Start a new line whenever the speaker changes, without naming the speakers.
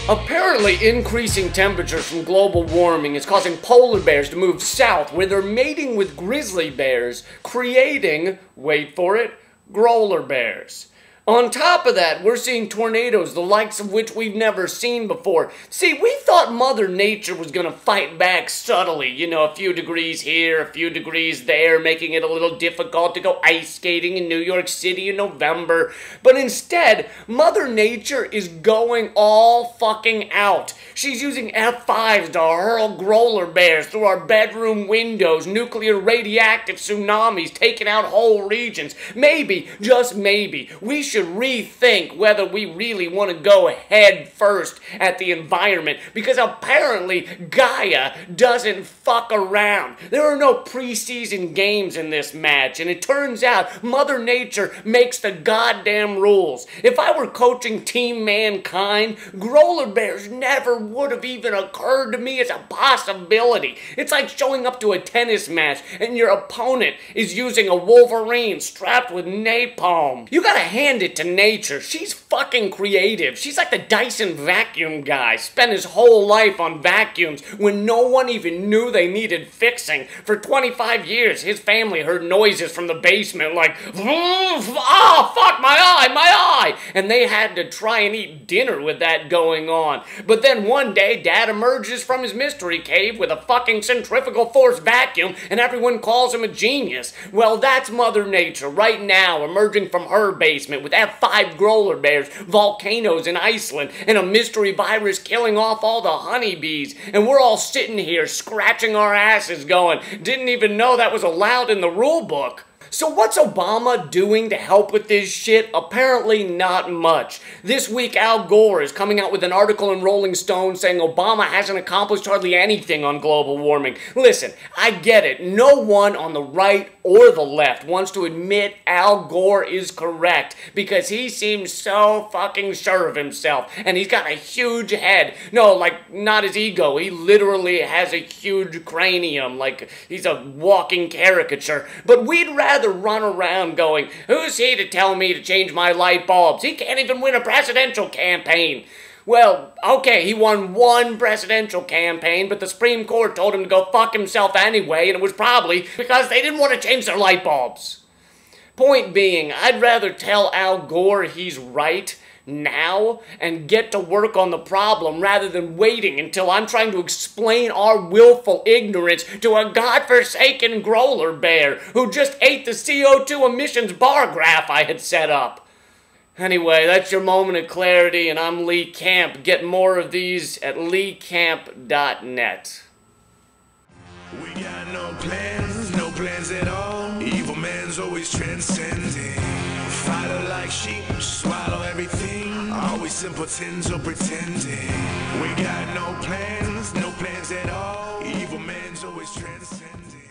Apparently, increasing temperatures from global warming is causing polar bears to move south, where they're mating with grizzly bears, creating, wait for it, Grolar bears. On top of that, we're seeing tornadoes, the likes of which we've never seen before. See, we thought Mother Nature was gonna fight back subtly, you know, a few degrees here, a few degrees there, making it a little difficult to go ice skating in New York City in November. But instead, Mother Nature is going all fucking out. She's using F5s to hurl Grolar bears through our bedroom windows, nuclear radioactive tsunamis taking out whole regions. Maybe, just maybe, we should rethink whether we really want to go head first at the environment, because apparently Gaia doesn't fuck around. There are no preseason games in this match, and it turns out Mother Nature makes the goddamn rules. If I were coaching Team Mankind, Grolar bears never would have even occurred to me as a possibility. It's like showing up to a tennis match and your opponent is using a Wolverine strapped with napalm. You gotta hand it to nature. She's fucking creative. She's like the Dyson vacuum guy. Spent his whole life on vacuums when no one even knew they needed fixing. For 25 years, his family heard noises from the basement like, oh, fuck, my eye! And they had to try and eat dinner with that going on. But then one day, Dad emerges from his mystery cave with a fucking centrifugal force vacuum, and everyone calls him a genius. Well, that's Mother Nature right now, emerging from her basement with F5 Grolar bears, volcanoes in Iceland, and a mystery virus killing off all the honeybees. And we're all sitting here scratching our asses going, didn't even know that was allowed in the rule book. So what's Obama doing to help with this shit? Apparently not much. This week, Al Gore is coming out with an article in Rolling Stone saying Obama hasn't accomplished hardly anything on global warming. Listen, I get it. No one on the right or the left wants to admit Al Gore is correct because he seems so fucking sure of himself and he's got a huge head. No, like, not his ego. He literally has a huge cranium, like he's a walking caricature. But we'd rather run around going, who's he to tell me to change my light bulbs? He can't even win a presidential campaign. Well, okay, he won one presidential campaign, but the Supreme Court told him to go fuck himself anyway, and it was probably because they didn't want to change their light bulbs. Point being, I'd rather tell Al Gore he's right now and get to work on the problem rather than waiting until I'm trying to explain our willful ignorance to a godforsaken Grolar bear who just ate the CO2 emissions bar graph I had set up. Anyway, that's your moment of clarity, and I'm Lee Camp. Get more of these at leecamp.net.
We got no plans at all. Evil man's always transcending. Fighter like sheep, swallow everything. Always simpletons or pretending. We got no plans at all. Evil man's always transcending.